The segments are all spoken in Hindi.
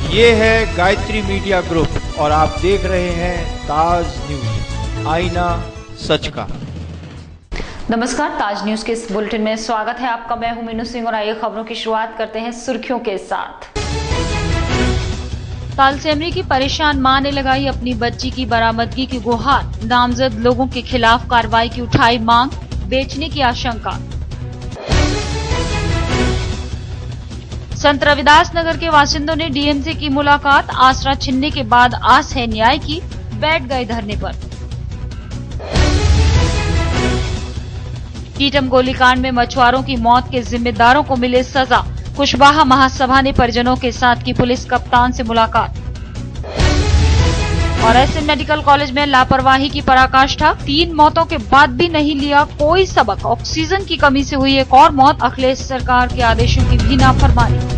ये है गायत्री मीडिया ग्रुप और आप देख रहे हैं ताज न्यूज, आईना सच का। नमस्कार, ताज न्यूज के इस बुलेटिन में स्वागत है आपका। मैं हूं मीनू सिंह और आइए खबरों की शुरुआत करते हैं सुर्खियों के साथ। तालसेमरी की परेशान मां ने लगाई अपनी बच्ची की बरामदगी की गुहार। नामजद लोगों के खिलाफ कार्रवाई की उठाई मांग, बेचने की आशंका। संत रविदास नगर के बासिंदों ने डीएम से की मुलाकात। आसरा छीनने के बाद आस है न्याय की, बैठ गए धरने पर। कीटम गोलीकांड में मछुआरों की मौत के जिम्मेदारों को मिले सजा। कुशवाहा महासभा ने परिजनों के साथ की पुलिस कप्तान से मुलाकात। और एसएन मेडिकल कॉलेज में लापरवाही की पराकाष्ठा। 3 मौतों के बाद भी नहीं लिया कोई सबक। ऑक्सीजन की कमी से हुई एक और मौत। अखिलेश सरकार के आदेशों की भी नाफरमानी।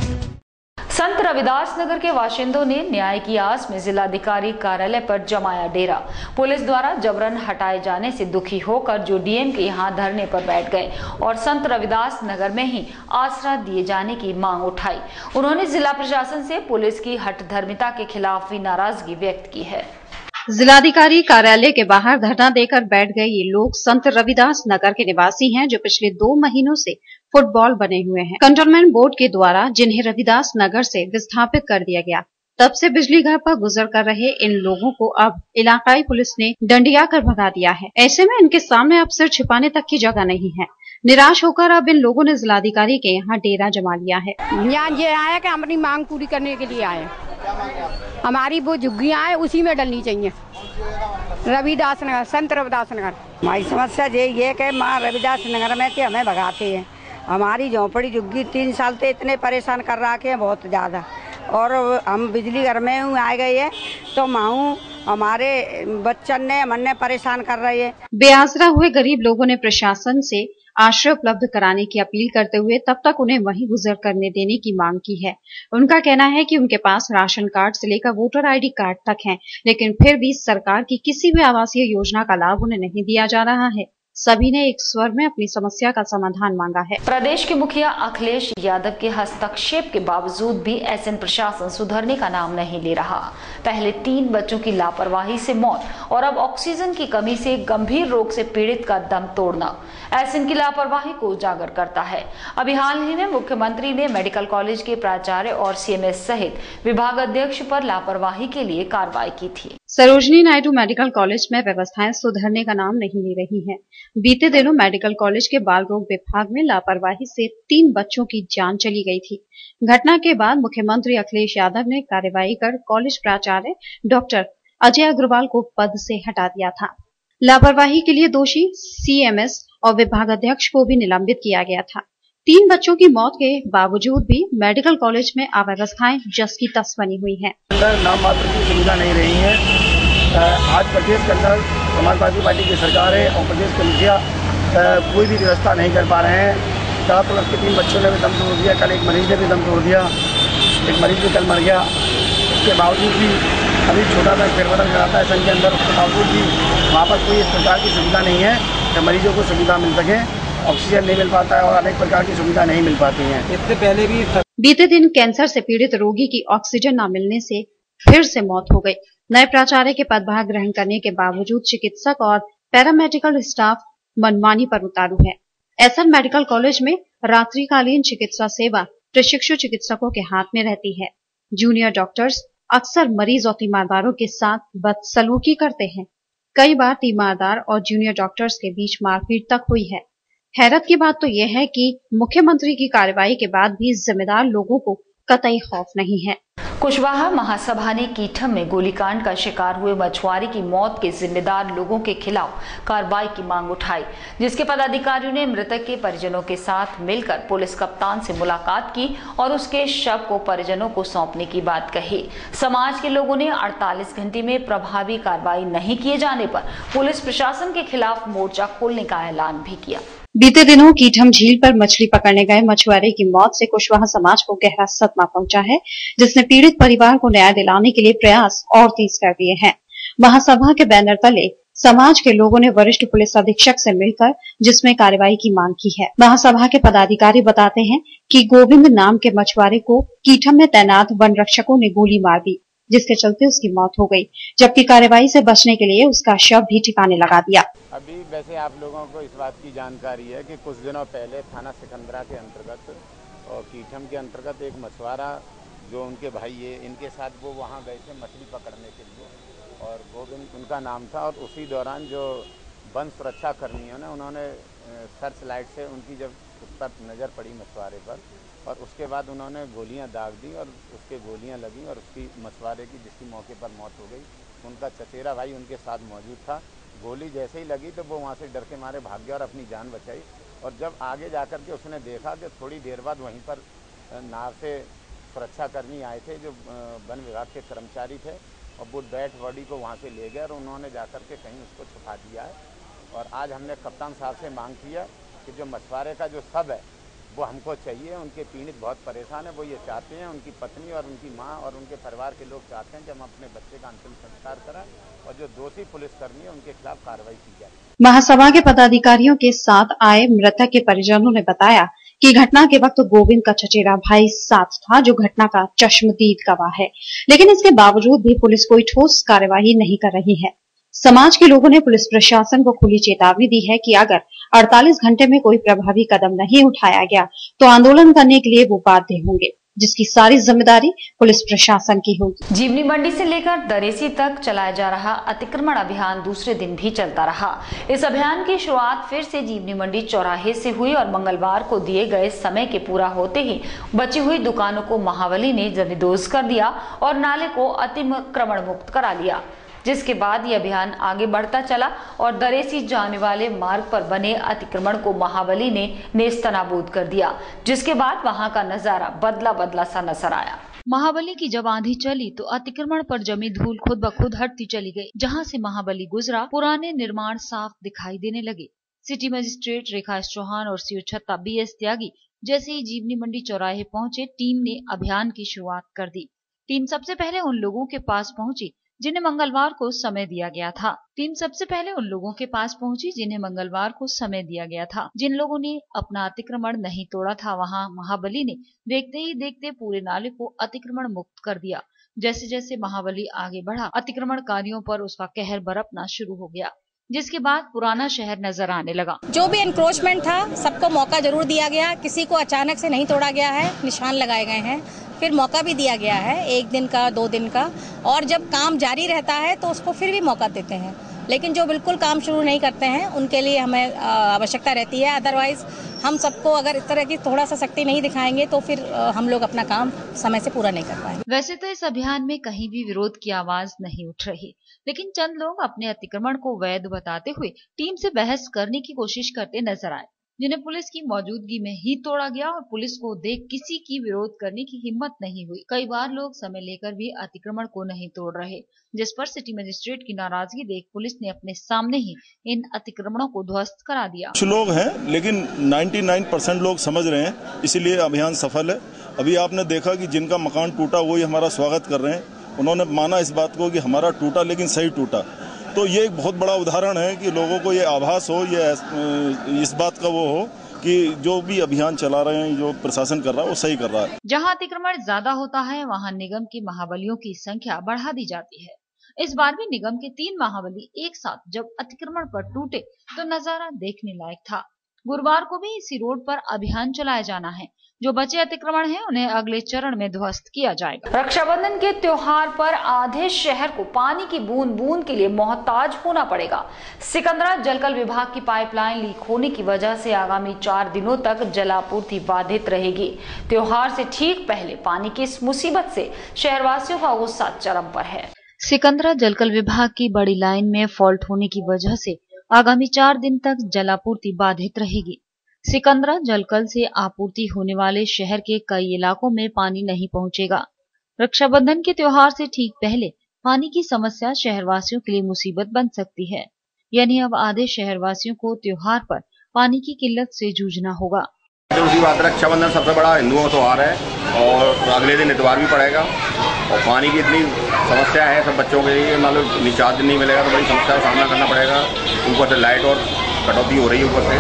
संत रविदास नगर के बाशिंदों ने न्याय की आस में जिलाधिकारी कार्यालय पर जमाया डेरा। पुलिस द्वारा जबरन हटाए जाने से दुखी होकर जो डीएम के यहां धरने पर बैठ गए और संत रविदास नगर में ही आसरा दिए जाने की मांग उठाई। उन्होंने जिला प्रशासन से पुलिस की हठधर्मिता के खिलाफ भी नाराजगी व्यक्त की है। जिलाधिकारी कार्यालय के बाहर धरना देकर बैठ गए ये लोग संत रविदास नगर के निवासी हैं, जो पिछले 2 महीनों से फुटबॉल बने हुए हैं। कंटोनमेंट बोर्ड के द्वारा जिन्हें रविदास नगर से विस्थापित कर दिया गया, तब से बिजली घर पर गुजर कर रहे इन लोगों को अब इलाकाई पुलिस ने डंडिया कर भगा दिया है। ऐसे में इनके सामने अब सिर छिपाने तक की जगह नहीं है। निराश होकर अब इन लोगों ने जिलाधिकारी के यहाँ डेरा जमा लिया है। यहाँ ये आया कि अपनी मांग पूरी करने के लिए आए। हमारी वो झुग्गियाँ है उसी में डलनी चाहिए। रविदास नगर, संत रविदास नगर। हमारी समस्या यही है कि माँ रविदास नगर में थे हमें भगाते हैं। हमारी झोंपड़ी झुग्गी 3 साल से इतने परेशान कर रखे हैं, बहुत ज़्यादा। और हम बिजली घर में आ गए हैं तो माऊ हमारे बच्चन ने मन परेशान कर रहे हैं। बेआसरा हुए गरीब लोगों ने प्रशासन से आश्रय उपलब्ध कराने की अपील करते हुए तब तक उन्हें वहीं गुजर करने देने की मांग की है। उनका कहना है कि उनके पास राशन कार्ड से लेकर वोटर आईडी कार्ड तक है, लेकिन फिर भी सरकार की किसी भी आवासीय योजना का लाभ उन्हें नहीं दिया जा रहा है। सभी ने एक स्वर में अपनी समस्या का समाधान मांगा है। प्रदेश के मुखिया अखिलेश यादव के हस्तक्षेप के बावजूद भी एसएन प्रशासन सुधरने का नाम नहीं ले रहा। पहले 3 बच्चों की लापरवाही से मौत और अब ऑक्सीजन की कमी से गंभीर रोग से पीड़ित का दम तोड़ना एसएन की लापरवाही को उजागर करता है। अभी हाल ही में मुख्यमंत्री ने मेडिकल कॉलेज के प्राचार्य और सीएमएस सहित विभाग अध्यक्ष पर लापरवाही के लिए कार्रवाई की थी। सरोजनी नायडू मेडिकल कॉलेज में व्यवस्थाएं सुधरने का नाम नहीं ले रही हैं। बीते दिनों मेडिकल कॉलेज के बाल रोग विभाग में लापरवाही से 3 बच्चों की जान चली गई थी। घटना के बाद मुख्यमंत्री अखिलेश यादव ने कार्रवाई कर कॉलेज प्राचार्य डॉक्टर अजय अग्रवाल को पद से हटा दिया था। लापरवाही के लिए दोषी सीएमएस और विभाग अध्यक्ष को भी निलंबित किया गया था। 3 बच्चों की मौत के बावजूद भी मेडिकल कॉलेज में अव्यवस्थाएं जस की तस बनी हुई हैं। नाम मात्र की सुविधा नहीं रही है। आज प्रदेश के अंदर समाजवादी पार्टी की सरकार है और प्रदेश के मुखिया कोई भी व्यवस्था नहीं कर पा रहे हैं। 7 वर्ष के 3 बच्चों ने भी दम तोड़ दिया। कल एक मरीज ने भी दम तोड़ दिया। एक मरीज भी कल मर गया। उसके बावजूद भी अभी छोटा सा फेरबदल कराता है संघ के अंदर, उसके बावजूद भी वहाँ पर कोई इस प्रकार की सुविधा नहीं है कि मरीजों को सुविधा मिल सके। ऑक्सीजन नहीं मिल पाता है और अनेक प्रकार की सुविधा नहीं मिल पाती है। इससे पहले भी बीते दिन कैंसर से पीड़ित रोगी की ऑक्सीजन न मिलने से फिर से मौत हो गई। नए प्राचार्य के पदभार ग्रहण करने के बावजूद चिकित्सक और पैरामेडिकल स्टाफ मनमानी पर उतारू है। एसएन मेडिकल कॉलेज में रात्रिकालीन चिकित्सा सेवा प्रशिक्षु चिकित्सकों के हाथ में रहती है। जूनियर डॉक्टर्स अक्सर मरीज और तीमारदारों के साथ बदसलूकी करते हैं। कई बार तीमारदार और जूनियर डॉक्टर्स के बीच मारपीट तक हुई है। हैरत की बात तो यह है कि मुख्यमंत्री की कार्रवाई के बाद भी जिम्मेदार लोगों को कतई खौफ नहीं है। कुशवाहा महासभा ने कीटम में गोलीकांड का शिकार हुए मछुआरे की मौत के जिम्मेदार लोगों के खिलाफ कार्रवाई की मांग उठाई, जिसके पदाधिकारियों ने मृतक के परिजनों के साथ मिलकर पुलिस कप्तान से मुलाकात की और उसके शव को परिजनों को सौंपने की बात कही। समाज के लोगों ने 48 घंटे में प्रभावी कार्रवाई नहीं किए जाने पर पुलिस प्रशासन के खिलाफ मोर्चा खोलने का ऐलान भी किया। बीते दिनों कीटम झील पर मछली पकड़ने गए मछुआरे की मौत से कुशवाहा समाज को गहरा सदमा पहुंचा है, जिसने पीड़ित परिवार को न्याय दिलाने के लिए प्रयास और तेज कर दिए हैं। महासभा के बैनर तले समाज के लोगों ने वरिष्ठ पुलिस अधीक्षक से मिलकर जिसमें कार्रवाई की मांग की है। महासभा के पदाधिकारी बताते हैं कि गोविंद नाम के मछुआरे को कीठम में तैनात वन रक्षकों ने गोली मार दी, जिसके चलते उसकी मौत हो गई, जबकि कार्रवाई से बचने के लिए उसका शव भी ठिकाने लगा दिया। अभी वैसे आप लोगों को इस बात की जानकारी है कि कुछ दिनों पहले थाना सिकंदरा के अंतर्गत और कीठम के अंतर्गत एक मछुआरा जो उनके भाई है, इनके साथ वो वहाँ गए थे मछली पकड़ने के लिए और गोविंद उनका नाम था। और उसी दौरान जो वन सुरक्षा कर्मियों ने उन्होंने सर्च लाइट से उनकी जब उस पर नज़र पड़ी मछुआरे पर और उसके बाद उन्होंने गोलियां दाग दी और उसके गोलियां लगी और उसकी मछुआरे की जिसकी मौके पर मौत हो गई, उनका चचेरा भाई उनके साथ मौजूद था। गोली जैसे ही लगी तो वो वहाँ से डर के मारे भाग गया और अपनी जान बचाई। और जब आगे जाकर के उसने देखा कि थोड़ी देर बाद वहीं पर नाव से सुरक्षाकर्मी आए थे जो वन विभाग के कर्मचारी थे और वो डेड बॉडी को वहाँ से ले गए और उन्होंने जाकर के कहीं उसको छुपा दिया है। और आज हमने कप्तान साहब से मांग की है कि जो मछुआरे का जो शव है वो हमको चाहिए। उनके पीड़ित बहुत परेशान है, वो ये चाहते हैं, उनकी पत्नी और उनकी माँ और उनके परिवार के लोग चाहते हैं कि हम अपने बच्चे का अंतिम संस्कार कराएं और जो दोषी पुलिसकर्मी है उनके खिलाफ कार्रवाई की जाए। महासभा के पदाधिकारियों के साथ आए मृतक के परिजनों ने बताया कि घटना के वक्त गोविंद का चचेरा भाई साथ था, जो घटना का चश्मदीद गवाह है, लेकिन इसके बावजूद भी पुलिस कोई ठोस कार्यवाही नहीं कर रही है। समाज के लोगों ने पुलिस प्रशासन को खुली चेतावनी दी है कि अगर 48 घंटे में कोई प्रभावी कदम नहीं उठाया गया तो आंदोलन करने के लिए वो बाध्य होंगे, जिसकी सारी जिम्मेदारी पुलिस प्रशासन की होगी। जीवनी मंडी से लेकर दरेसी तक चलाया जा रहा अतिक्रमण अभियान दूसरे दिन भी चलता रहा। इस अभियान की शुरुआत फिर से जीवनी मंडी चौराहे से हुई और मंगलवार को दिए गए समय के पूरा होते ही बची हुई दुकानों को महाबली ने जमींदोज कर दिया और नाले को अतिक्रमण मुक्त करा लिया, जिसके बाद ये अभियान आगे बढ़ता चला और दरेसी जाने वाले मार्ग पर बने अतिक्रमण को महाबली ने नेस्तनाबूद कर दिया, जिसके बाद वहां का नजारा बदला सा नजर आया। महाबली की जब आंधी चली तो अतिक्रमण पर जमी धूल खुद ब खुद हटती चली गई। जहां से महाबली गुजरा पुराने निर्माण साफ दिखाई देने लगे। सिटी मजिस्ट्रेट रेखा चौहान और सीओ छत्ता BS त्यागी जैसे ही जीवनी मंडी चौराहे पहुंचे, टीम ने अभियान की शुरुआत कर दी। टीम सबसे पहले उन लोगों के पास पहुंची जिन्हें मंगलवार को समय दिया गया था। जिन लोगों ने अपना अतिक्रमण नहीं तोड़ा था, वहां महाबली ने देखते ही देखते पूरे नाले को अतिक्रमण मुक्त कर दिया। जैसे जैसे महाबली आगे बढ़ा, अतिक्रमणकारियों पर उसका कहर बरपना शुरू हो गया, जिसके बाद पुराना शहर नजर आने लगा। जो भी एनक्रोचमेंट था सबको मौका जरूर दिया गया, किसी को अचानक से नहीं तोड़ा गया है, निशान लगाए गए हैं, फिर मौका भी दिया गया है 1 दिन का 2 दिन का, और जब काम जारी रहता है तो उसको फिर भी मौका देते हैं। लेकिन जो बिल्कुल काम शुरू नहीं करते हैं उनके लिए हमें आवश्यकता रहती है। अदरवाइज हम सबको अगर इस तरह की थोड़ा सा सख्ती नहीं दिखाएंगे तो फिर हम लोग अपना काम समय से पूरा नहीं कर पाएंगे। वैसे तो इस अभियान में कहीं भी विरोध की आवाज नहीं उठ रही, लेकिन चंद लोग अपने अतिक्रमण को वैध बताते हुए टीम से बहस करने की कोशिश करते नजर आए, जिन्हें पुलिस की मौजूदगी में ही तोड़ा गया और पुलिस को देख किसी की विरोध करने की हिम्मत नहीं हुई। कई बार लोग समय लेकर भी अतिक्रमण को नहीं तोड़ रहे, जिस पर सिटी मजिस्ट्रेट की नाराजगी देख पुलिस ने अपने सामने ही इन अतिक्रमणों को ध्वस्त करा दिया। कुछ लोग हैं लेकिन 99% लोग समझ रहे हैं, इसीलिए अभियान सफल है। अभी आपने देखा कि जिनका मकान टूटा वही हमारा स्वागत कर रहे हैं। उन्होंने माना इस बात को कि हमारा टूटा लेकिन सही टूटा। तो ये एक बहुत बड़ा उदाहरण है कि लोगों को ये आभास हो, ये इस बात का वो हो कि जो भी अभियान चला रहे हैं, जो प्रशासन कर रहा है वो सही कर रहा है। जहां अतिक्रमण ज्यादा होता है वहां निगम की महाबलियों की संख्या बढ़ा दी जाती है। इस बार भी निगम के 3 महाबली एक साथ जब अतिक्रमण पर टूटे तो नजारा देखने लायक था। गुरुवार को भी इसी रोड पर अभियान चलाया जाना है। जो बचे अतिक्रमण हैं उन्हें अगले चरण में ध्वस्त किया जाएगा। रक्षाबंधन के त्योहार पर आधे शहर को पानी की बूंद बूंद के लिए मोहताज होना पड़ेगा। सिकंदरा जलकल विभाग की पाइपलाइन लीक होने की वजह से आगामी 4 दिनों तक जलापूर्ति बाधित रहेगी। त्योहार से ठीक पहले पानी की इस मुसीबत से शहरवासियों का गुस्सा चरम पर है। सिकंदरा जलकल विभाग की बड़ी लाइन में फॉल्ट होने की वजह से आगामी 4 दिन तक जलापूर्ति बाधित रहेगी। सिकंदरा जलकल से आपूर्ति होने वाले शहर के कई इलाकों में पानी नहीं पहुंचेगा। रक्षाबंधन के त्योहार से ठीक पहले पानी की समस्या शहरवासियों के लिए मुसीबत बन सकती है, यानी अब आधे शहरवासियों को त्योहार पर पानी की किल्लत से जूझना होगा। उसी बात, रक्षाबंधन सबसे बड़ा हिंदुओं का त्योहार है और अगले दिन इतवार भी पड़ेगा और पानी की इतनी समस्या है सब बच्चों के लिए, मान लो चार दिन नहीं मिलेगा तो बड़ी समस्या का सामना करना पड़ेगा। ऊपर से लाइट और कटौती हो रही है ऊपर से,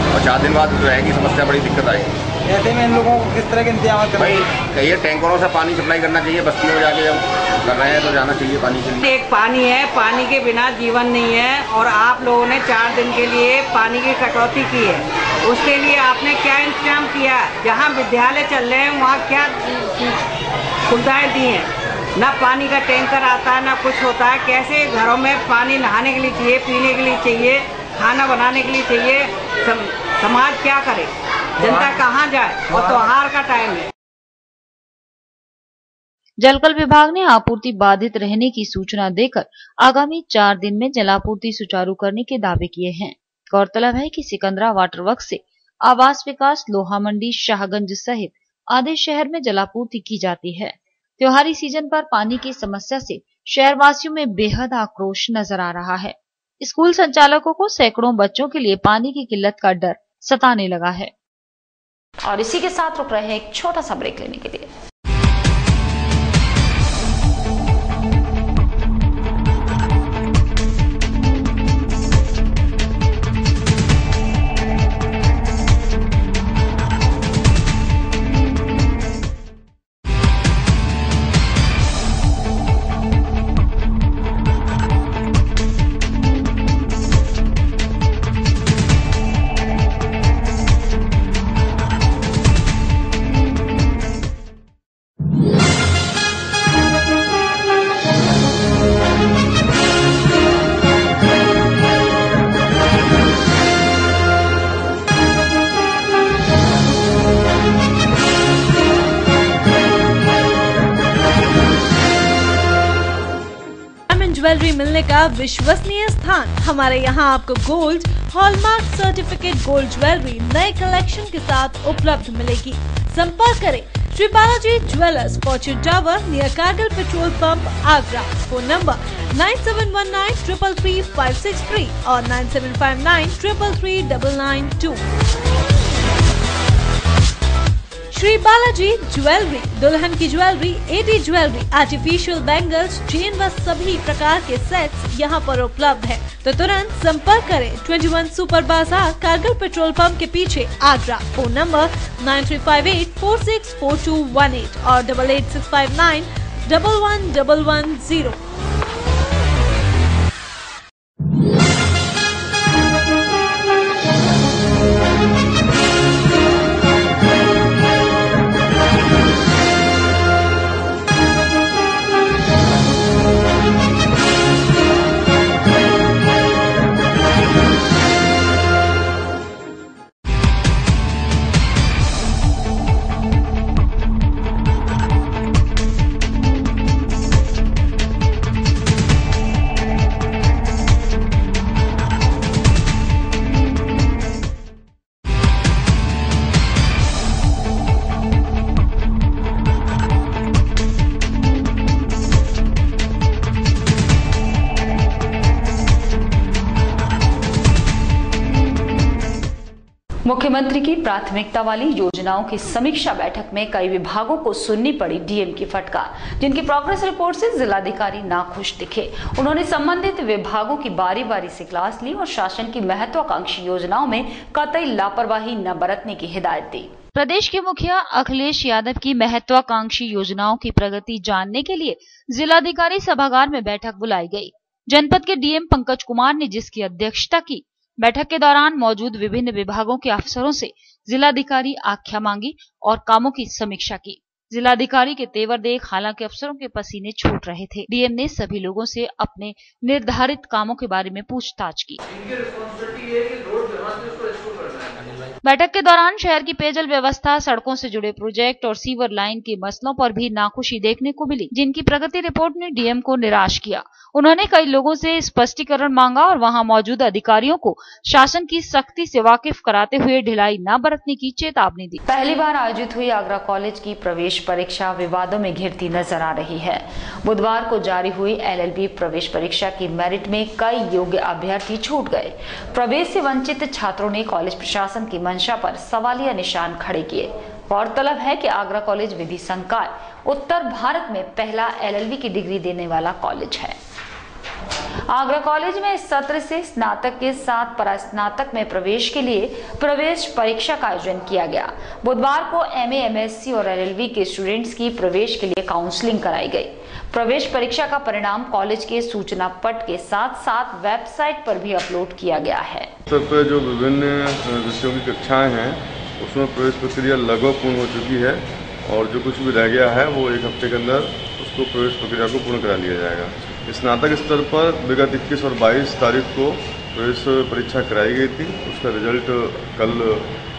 और 4 दिन बाद रहेगी समस्या, बड़ी दिक्कत आएगी। ऐसे में इन लोगों को किस तरह के इंतजाम करें? भाई कहिए टैंकरों से पानी सप्लाई करना चाहिए, बस्तियों में जाके जब कर रहे हैं तो जाना चाहिए पानी के लिए। एक पानी है, पानी के बिना जीवन नहीं है, और आप लोगों ने 4 दिन के लिए पानी की कटौती की है, उसके लिए आपने क्या इंतजाम किया? जहाँ विद्यालय चल रहे हैं वहाँ क्या सुविधाएं दी हैं? ना पानी का टैंकर आता है, ना कुछ होता है। कैसे घरों में पानी नहाने के लिए चाहिए, पीने के लिए चाहिए, खाना बनाने के लिए चाहिए, समाज क्या करे, जनता कहाँ जाए? और त्योहार का टाइम है। जलकल विभाग ने आपूर्ति बाधित रहने की सूचना देकर आगामी 4 दिन में जलापूर्ति सुचारू करने के दावे किए हैं। गौरतलब है कि सिकंदरा वाटर वर्क से आवास विकास, लोहा मंडी, शाहगंज सहित आधे शहर में जलापूर्ति की जाती है। त्योहारी सीजन पर पानी की समस्या से शहरवासियों में बेहद आक्रोश नजर आ रहा है। स्कूल संचालकों को सैकड़ों बच्चों के लिए पानी की किल्लत का डर सताने लगा है। और इसी के साथ रुक रहे हैं एक छोटा सा ब्रेक लेने के लिए। ज्वेलरी मिलने का विश्वसनीय स्थान। हमारे यहाँ आपको gold, hallmark certificate gold jewellery नए कलेक्शन के साथ उपलब्ध मिलेगी। संपर्क करें Shri Balaji jewellers, Fortune Tower near Kargil petrol pump, Agra. Phone number 9719333563 और 9759333992। श्री बालाजी ज्वेलरी, दुल्हन की jewellery, AD jewellery, artificial bangles, chain व सभी प्रकार के सेट्स यहाँ पर उपलब्ध है। तो तुरंत संपर्क करें 21 सुपर बाजार, कारगिल पेट्रोल पंप के पीछे, आगरा। फोन नंबर 9358464218 और 8865911110। मुख्यमंत्री की प्राथमिकता वाली योजनाओं की समीक्षा बैठक में कई विभागों को सुननी पड़ी डीएम की फटकार, जिनकी प्रोग्रेस रिपोर्ट से जिलाधिकारी नाखुश दिखे। उन्होंने संबंधित विभागों की बारी बारी से क्लास ली और शासन की महत्वाकांक्षी योजनाओं में कतई लापरवाही न बरतने की हिदायत दी। प्रदेश के मुखिया अखिलेश यादव की महत्वाकांक्षी योजनाओं की प्रगति जानने के लिए जिलाधिकारी सभागार में बैठक बुलाई गई। जनपद के डीएम पंकज कुमार ने जिसकी अध्यक्षता की। बैठक के दौरान मौजूद विभिन्न विभागों के अफसरों से जिलाधिकारी आख्या मांगी और कामों की समीक्षा की। जिलाधिकारी के तेवर देख हालांकि अफसरों के पसीने छूट रहे थे। डीएम ने सभी लोगों से अपने निर्धारित कामों के बारे में पूछताछ की। बैठक के दौरान शहर की पेयजल व्यवस्था, सड़कों से जुड़े प्रोजेक्ट और सीवर लाइन के मसलों पर भी नाखुशी देखने को मिली, जिनकी प्रगति रिपोर्ट ने डीएम को निराश किया। उन्होंने कई लोगों से स्पष्टीकरण मांगा और वहां मौजूद अधिकारियों को शासन की सख्ती से वाकिफ कराते हुए ढिलाई न बरतने की चेतावनी दी। पहली बार आयोजित हुई आगरा कॉलेज की प्रवेश परीक्षा विवादों में घिरती नजर आ रही है। बुधवार को जारी हुई एलएलबी प्रवेश परीक्षा की मेरिट में कई योग्य अभ्यर्थी छूट गए। प्रवेश से वंचित छात्रों ने कॉलेज प्रशासन की मंशा पर सवालिया निशान खड़े किए। गौरतलब है कि आगरा कॉलेज विधि संकाय उत्तर भारत में पहला LLB की डिग्री देने वाला कॉलेज है। आगरा कॉलेज में इस सत्र से स्नातक के साथ परास्नातक में प्रवेश के लिए प्रवेश परीक्षा का आयोजन किया गया। बुधवार को MA, MSc और LLB के स्टूडेंट्स की प्रवेश के लिए काउंसलिंग कराई गई। प्रवेश परीक्षा का परिणाम कॉलेज के सूचना पट के साथ साथ वेबसाइट पर भी अपलोड किया गया है। स्तर पर जो विभिन्न विषयों की कक्षाएं हैं उसमें प्रवेश प्रक्रिया लगभग पूर्ण हो चुकी है और जो कुछ भी रह गया है वो एक हफ्ते के अंदर उसको प्रवेश प्रक्रिया को पूर्ण करा लिया जाएगा। स्नातक स्तर पर विगत 21 और 22 तारीख को प्रवेश परीक्षा कराई गई थी। उसका रिजल्ट कल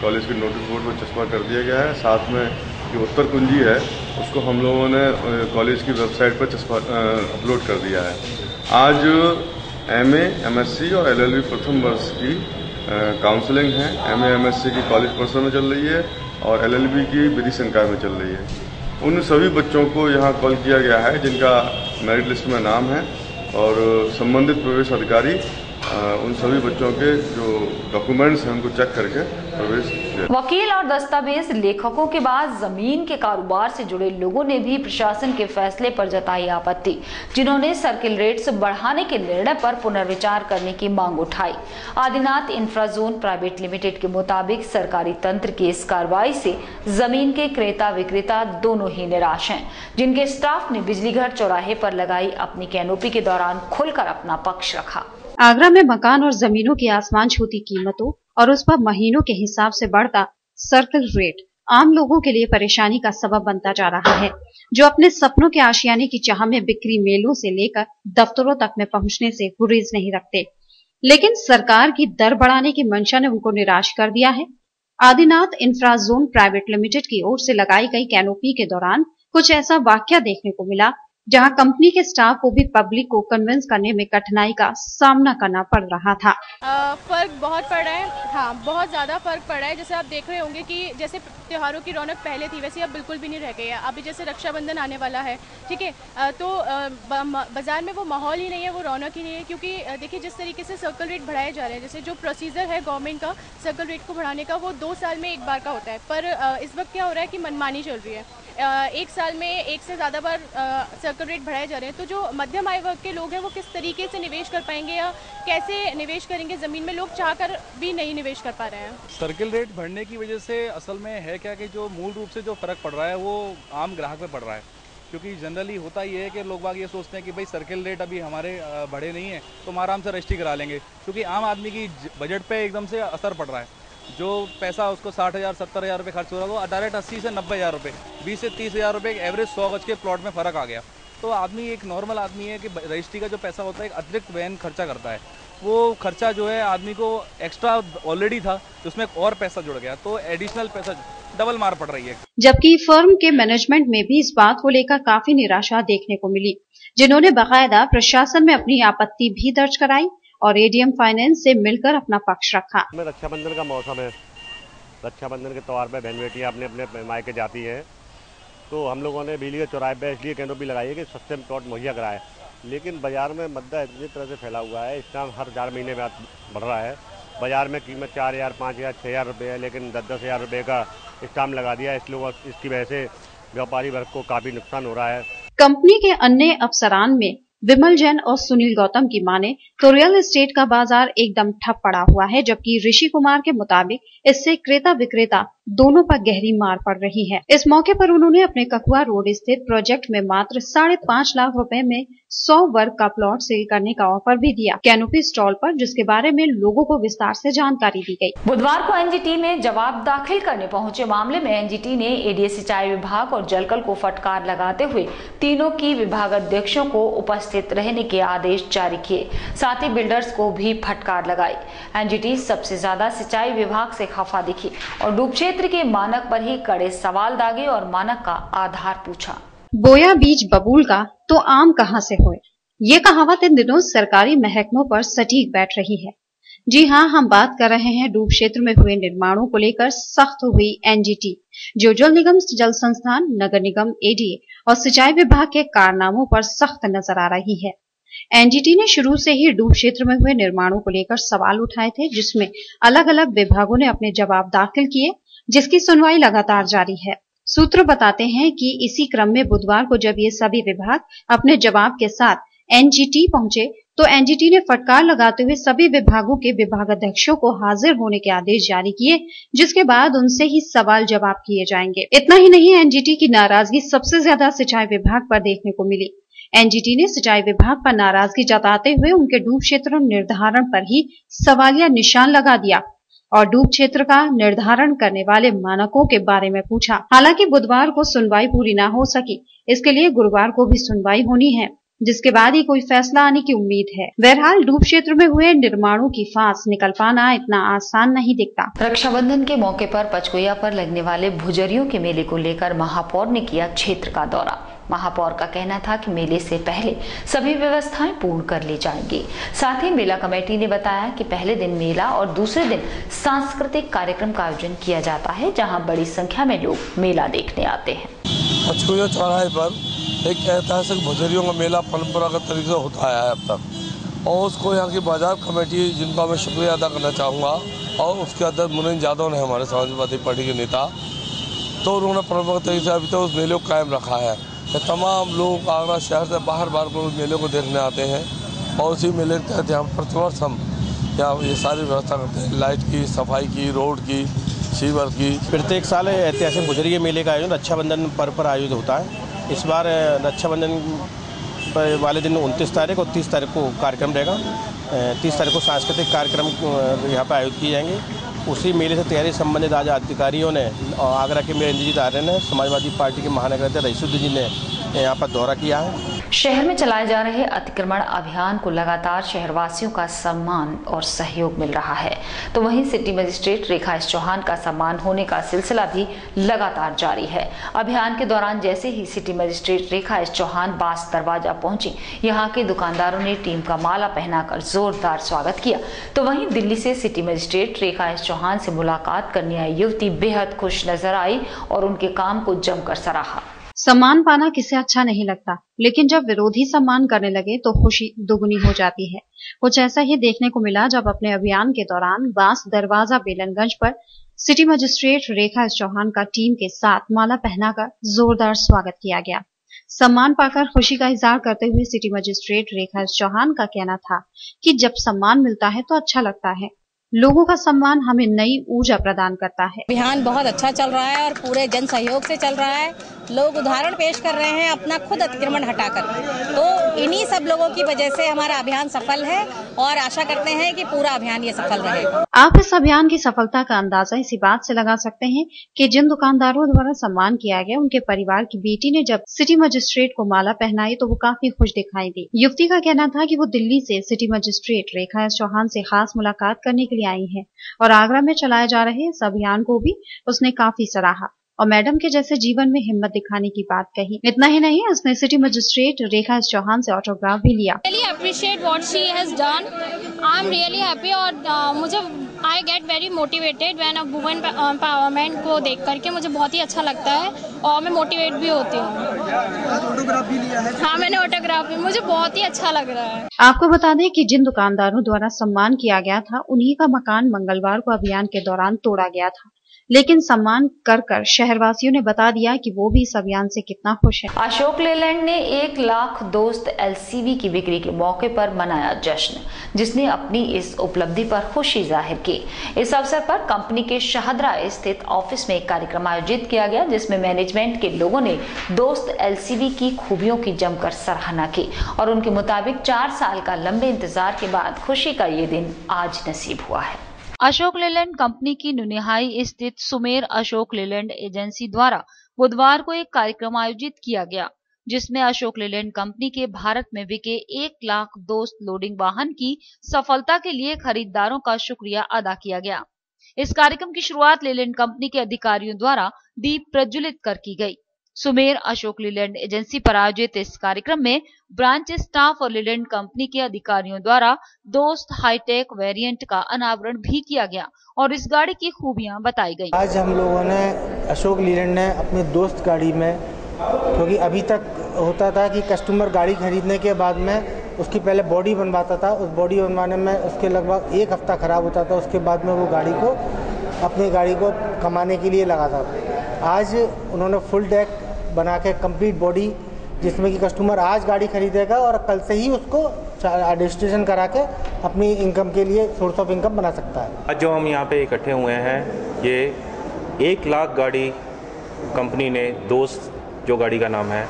कॉलेज के नोटिस बोर्ड में चस्पा कर दिया गया है। साथ में जो उत्तर कुंजी है उसको हम लोगों ने कॉलेज की वेबसाइट पर अपलोड कर दिया है। आज MA, MSc और LLB प्रथम वर्ष की काउंसलिंग है। MA, MSc की कॉलेज परिसर में चल रही है और LLB की विधि संकाय में चल रही है। उन सभी बच्चों को यहाँ कॉल किया गया है जिनका मेरिट लिस्ट में नाम है और संबंधित प्रवेश अधिकारी उन सभी बच्चों के जो डॉक्यूमेंट्स हैं उनको चेक करके प्रवेश। वकील और दस्तावेज लेखकों के बाद जमीन के कारोबार से जुड़े लोगों ने भी प्रशासन के फैसले पर जताई आपत्ति, जिन्होंने सर्किल रेट्स बढ़ाने के निर्णय पर पुनर्विचार करने की मांग उठाई। आदिनाथ इंफ्राजोन प्राइवेट लिमिटेड के मुताबिक सरकारी तंत्र की इस कार्रवाई से जमीन के क्रेता विक्रेता दोनों ही निराश हैं, जिनके स्टाफ ने बिजली घर चौराहे पर लगाई अपनी कैनोपी के दौरान खुलकर अपना पक्ष रखा। आगरा में मकान और जमीनों की आसमान छूती कीमतों और उस पर महीनों के हिसाब से बढ़ता सर्किल रेट आम लोगों के लिए परेशानी का सबब बनता जा रहा है, जो अपने सपनों के आशियाने की चाह में बिक्री मेलों से लेकर दफ्तरों तक में पहुंचने से गुरेज नहीं रखते। लेकिन सरकार की दर बढ़ाने की मंशा ने उनको निराश कर दिया है। आदिनाथ इंफ्राजोन प्राइवेट लिमिटेड की ओर से लगाई गई कैनोपी के दौरान कुछ ऐसा वाकया देखने को मिला जहां कंपनी के स्टाफ को भी पब्लिक को कन्विंस करने में कठिनाई का सामना करना पड़ रहा था। फर्क बहुत पड़ रहा है, हाँ बहुत ज़्यादा फर्क पड़ रहा है। जैसे आप देख रहे होंगे कि जैसे त्योहारों की रौनक पहले थी वैसे अब बिल्कुल भी नहीं रह गई है। अभी जैसे रक्षाबंधन आने वाला है, ठीक है, तो बाजार में वो माहौल ही नहीं है, वो रौनक ही नहीं है। क्योंकि देखिए जिस तरीके से सर्कल रेट बढ़ाए जा रहे हैं, जैसे जो प्रोसीजर है गवर्नमेंट का सर्कल रेट को बढ़ाने का वो 2 साल में एक बार का होता है, पर इस वक्त क्या हो रहा है कि मनमानी चल रही है। 1 साल में 1 से ज़्यादा बार सर्कल रेट बढ़ाए जा रहे हैं। तो जो मध्यम आय वर्ग के लोग हैं वो किस तरीके से निवेश कर पाएंगे या कैसे निवेश करेंगे ज़मीन में, लोग चाहकर भी नहीं निवेश कर पा रहे हैं। सर्कल रेट बढ़ने की वजह से असल में है क्या कि जो मूल रूप से जो फ़र्क पड़ रहा है वो आम ग्राहक पे पड़ रहा है। क्योंकि जनरली होता ये है कि लोग बाग ये सोचते हैं कि भाई सर्कल रेट अभी हमारे बढ़े नहीं है तो हम आराम से रजिस्ट्री करा लेंगे, क्योंकि आम आदमी की बजट पे एकदम से असर पड़ रहा है। जो पैसा उसको 60,000 70,000 रुपये खर्च हो रहा है वो डायरेक्ट 80 से 90,000 रुपये, 20 से 30,000 रुपये एवरेज 100 गज के प्लॉट में फ़र्क आ गया। तो आदमी एक नॉर्मल आदमी है कि रजिस्ट्री का जो पैसा होता है एक अतिरिक्त वैन खर्चा करता है, वो खर्चा जो है आदमी को एक्स्ट्रा ऑलरेडी था तो उसमें और पैसा जुड़ गया, तो एडिशनल पैसा डबल मार पड़ रही है। जबकि फर्म के मैनेजमेंट में भी इस बात को लेकर काफी निराशा देखने को मिली, जिन्होंने बाकायदा प्रशासन में अपनी आपत्ति भी दर्ज कराई और ADM फाइनेंस से मिलकर अपना पक्ष रखा। रक्षाबंधन का मौसम है, रक्षाबंधन के त्यौहार पे बहन बेटियाँ अपने अपने मायके जाती हैं, तो हम लोगों ने बिजली के चौराहे पे इसलिए कैनोपी लगाई है कि सस्ते में प्लॉट मुहैया कराए। लेकिन बाजार में मद्दा इतनी तरह से फैला हुआ है, इस टाइम हर 4 महीने में बढ़ रहा है। बाजार में कीमत 4,000, 5,000, 6,000 रुपये है, लेकिन 10,000 रुपये का स्टाम्प लगा दिया। इसकी वजह से व्यापारी वर्ग को काफी नुकसान हो रहा है। कंपनी के अन्य अफसरान में विमल जैन और सुनील गौतम की माने तो रियल एस्टेट का बाजार एकदम ठप पड़ा हुआ है, जबकि ऋषि कुमार के मुताबिक इससे क्रेता विक्रेता दोनों पर गहरी मार पड़ रही है। इस मौके पर उन्होंने अपने ककुआ रोड स्थित प्रोजेक्ट में मात्र 5.5 लाख रुपए में 100 वर्ग का प्लॉट सेल करने का ऑफर भी दिया कैनोपी स्टॉल पर, जिसके बारे में लोगों को विस्तार से जानकारी दी गई। बुधवार को NGT में जवाब दाखिल करने पहुंचे मामले में NGT ने ADS सिंचाई विभाग और जलकल को फटकार लगाते हुए तीनों की विभागाध्यक्षों को उपस्थित रहने के आदेश जारी किए, साथ ही बिल्डर्स को भी फटकार लगाई। NGT सबसे ज्यादा सिंचाई विभाग से खफा दिखी और डूब क्षेत्र के मानक पर ही कड़े सवाल दागे और मानक का आधार पूछा। बोया बीज बबूल का तो आम कहां से होए, ये कहावत इन दिनों सरकारी महकमों पर सटीक बैठ रही है। जी हां, हम बात कर रहे हैं डूब क्षेत्र में हुए निर्माणों को लेकर सख्त हुई NGT, जो जल निगम, जल संस्थान, नगर निगम, ADA और सिंचाई विभाग के कारनामों पर सख्त नजर आ रही है। NGT ने शुरू से ही डूब क्षेत्र में हुए निर्माणों को लेकर सवाल उठाए थे, जिसमें अलग अलग विभागों ने अपने जवाब दाखिल किए जिसकी सुनवाई लगातार जारी है। सूत्र बताते हैं कि इसी क्रम में बुधवार को जब ये सभी विभाग अपने जवाब के साथ एनजीटी पहुंचे तो एनजीटी ने फटकार लगाते हुए सभी विभागों के विभागाध्यक्षों को हाजिर होने के आदेश जारी किए, जिसके बाद उनसे ही सवाल जवाब किए जाएंगे। इतना ही नहीं, एनजीटी की नाराजगी सबसे ज्यादा सिंचाई विभाग पर देखने को मिली। एनजीटी ने सिंचाई विभाग पर नाराजगी जताते हुए उनके डूब क्षेत्र निर्धारण पर ही सवालिया निशान लगा दिया और डूब क्षेत्र का निर्धारण करने वाले मानकों के बारे में पूछा। हालांकि बुधवार को सुनवाई पूरी न हो सकी, इसके लिए गुरुवार को भी सुनवाई होनी है, जिसके बाद ही कोई फैसला आने की उम्मीद है। बहरहाल डूब क्षेत्र में हुए निर्माणों की फांस निकल पाना इतना आसान नहीं दिखता। रक्षाबंधन के मौके पर पचकुया पर लगने वाले भुजरियों के मेले को लेकर महापौर ने किया क्षेत्र का दौरा। महापौर का कहना था कि मेले से पहले सभी व्यवस्थाएं पूर्ण कर ली जाएंगी। साथ ही मेला कमेटी ने बताया कि पहले दिन मेला और दूसरे दिन सांस्कृतिक कार्यक्रम का आयोजन किया जाता है, जहां बड़ी संख्या में लोग मेला देखने आते हैं। पचकुया चौराहे पर एक ऐतिहासिक भुजरियों का मेला परंपरागत तरीके से होता आया है अब तक, और उसको यहाँ की बाजार कमेटी, जिनका मैं शुक्रिया अदा करना चाहूँगा, और उसके अध्यक्ष मुनीन्द्र यादव ने, हमारे समाजवादी पार्टी के नेता, तो उन्होंने परंपरागत तरीके से अभी तक उस मेले को कायम रखा है। तो तमाम लोग आगरा शहर से बाहर को उस मेले को देखने आते हैं, और उसी मेले के तहत यहाँ प्रतिवर्ष हम यहाँ ये सारी व्यवस्था करते हैं, लाइट की, सफाई की, रोड की, सीवर की। प्रत्येक साल ऐतिहासिक भुजरिया मेले का आयोजन रक्षाबंधन पर्व पर आयोजित होता है। इस बार रक्षाबंधन वाले दिन 29 तारीख और 30 तारीख को कार्यक्रम रहेगा। 30 तारीख को सांस्कृतिक कार्यक्रम यहाँ पर आयोजित किए जाएंगे। उसी मेले से तैयारी संबंधित आज अधिकारियों ने और आगरा के मेयर इंद्रजीत आर्य ने, समाजवादी पार्टी के महानगर अध्यक्ष रईसुद्दीन जी ने यहाँ पर दौरा किया है। शहर में चलाए जा रहे अतिक्रमण अभियान को लगातार शहरवासियों का सम्मान और सहयोग मिल रहा है, तो वहीं सिटी मजिस्ट्रेट रेखा एस चौहान का सम्मान होने का सिलसिला भी लगातार जारी है। अभियान के दौरान जैसे ही सिटी मजिस्ट्रेट रेखा एस चौहान बास दरवाजा पहुंची, यहाँ के दुकानदारों ने टीम का माला पहनाकर जोरदार स्वागत किया, तो वहीं दिल्ली से सिटी मजिस्ट्रेट रेखा एस चौहान से मुलाकात करने आई युवती बेहद खुश नजर आई और उनके काम को जमकर सराहा। सम्मान पाना किसे अच्छा नहीं लगता, लेकिन जब विरोधी सम्मान करने लगे तो खुशी दुगुनी हो जाती है। कुछ ऐसा ही देखने को मिला जब अपने अभियान के दौरान बास दरवाजा बेलनगंज पर सिटी मजिस्ट्रेट रेखा एस चौहान का टीम के साथ माला पहनाकर जोरदार स्वागत किया गया। सम्मान पाकर खुशी का इजहार करते हुए सिटी मजिस्ट्रेट रेखा एस चौहान का कहना था कि जब सम्मान मिलता है तो अच्छा लगता है। लोगों का सम्मान हमें नई ऊर्जा प्रदान करता है। अभियान बहुत अच्छा चल रहा है और पूरे जन सहयोग से चल रहा है। लोग उदाहरण पेश कर रहे हैं अपना खुद अतिक्रमण हटाकर, तो इन्हीं सब लोगों की वजह से हमारा अभियान सफल है और आशा करते हैं कि पूरा अभियान ये सफल रहेगा। आप इस अभियान की सफलता का अंदाजा इसी बात से लगा सकते हैं कि जिन दुकानदारों द्वारा सम्मान किया गया, उनके परिवार की बेटी ने जब सिटी मजिस्ट्रेट को माला पहनाई तो वो काफी खुश दिखाई दी। युवती का कहना था कि वो दिल्ली से सिटी मजिस्ट्रेट रेखा एस चौहान से खास मुलाकात करने के लिए आई है और आगरा में चलाए जा रहे इस अभियान को भी उसने काफी सराहा और मैडम के जैसे जीवन में हिम्मत दिखाने की बात कही। इतना ही नहीं, उसने सिटी मजिस्ट्रेट रेखा एस चौहान से ऑटोग्राफ भी लिया। Really appreciate what she has done. I'm really happy और मुझे I get very motivated when a woman empowerment को देख करके मुझे बहुत ही अच्छा लगता है और मैं मोटिवेट भी होती हूँ। ऑटोग्राफ भी लिया है? हाँ, मैंने ऑटोग्राफ भी, मुझे बहुत ही अच्छा लग रहा है। आपको बता दें कि जिन दुकानदारों द्वारा सम्मान किया गया था, उन्हीं का मकान मंगलवार को अभियान के दौरान तोड़ा गया था, लेकिन सम्मान कर शहरवासियों ने बता दिया कि वो भी इस अभियान से कितना खुश है। अशोक लेलैंड ने 1 लाख दोस्त एलसीवी की बिक्री के मौके पर मनाया जश्न, जिसने अपनी इस उपलब्धि पर खुशी जाहिर की। इस अवसर पर कंपनी के शाहदरा स्थित ऑफिस में एक कार्यक्रम आयोजित किया गया, जिसमें मैनेजमेंट के लोगों ने दोस्त एलसीवी की खूबियों की जमकर सराहना की और उनके मुताबिक 4 साल का लंबे इंतजार के बाद खुशी का ये दिन आज नसीब हुआ है। अशोक लेलैंड कंपनी की नुनिहाई स्थित सुमेर अशोक लेलैंड एजेंसी द्वारा बुधवार को एक कार्यक्रम आयोजित किया गया, जिसमें अशोक लेलैंड कंपनी के भारत में बिके 1 लाख दोस्त लोडिंग वाहन की सफलता के लिए खरीदारों का शुक्रिया अदा किया गया। इस कार्यक्रम की शुरुआत लेलैंड कंपनी के अधिकारियों द्वारा दीप प्रज्वलित कर की गई। सुमेर अशोक लेलैंड एजेंसी पर आयोजित इस कार्यक्रम में ब्रांच स्टाफ और लेलैंड कंपनी के अधिकारियों द्वारा दोस्त हाईटेक वेरिएंट का अनावरण भी किया गया और इस गाड़ी की खूबियां बताई गई। आज हम लोगों ने अशोक लेलैंड ने अपने दोस्त गाड़ी में, क्योंकि अभी तक होता था कि कस्टमर गाड़ी खरीदने के बाद में उसकी पहले बॉडी बनवाता था, उस बॉडी बनवाने में उसके लगभग 1 हफ्ता खराब होता था, उसके बाद में वो गाड़ी को अपनी गाड़ी को कमाने के लिए लगा था। आज उन्होंने फुल डेक बना के कंप्लीट बॉडी, जिसमें कि कस्टमर आज गाड़ी खरीदेगा और कल से ही उसको रजिस्ट्रेशन करा के अपनी इनकम के लिए सोर्स ऑफ इनकम बना सकता है। आज जो हम यहाँ पे इकट्ठे हुए हैं, ये 1 लाख गाड़ी कंपनी ने दोस्त जो गाड़ी का नाम है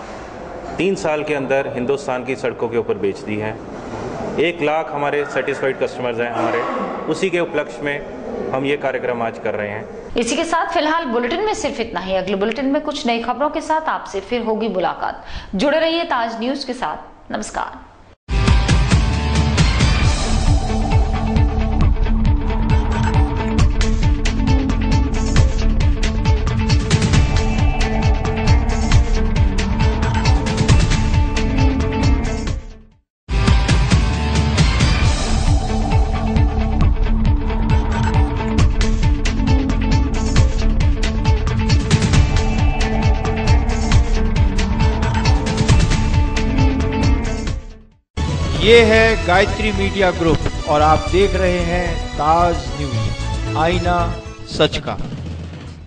3 साल के अंदर हिंदुस्तान की सड़कों के ऊपर बेच दी है। 1 लाख हमारे सेटिस्फाइड कस्टमर्स हैं हमारे, उसी के उपलक्ष्य में हम ये कार्यक्रम आज कर रहे हैं। इसी के साथ फिलहाल बुलेटिन में सिर्फ इतना ही। अगले बुलेटिन में कुछ नई खबरों के साथ आपसे फिर होगी मुलाकात। जुड़े रहिए ताज न्यूज के साथ। नमस्कार। ये है गायत्री मीडिया ग्रुप और आप देख रहे हैं ताज न्यूज, आईना सच का।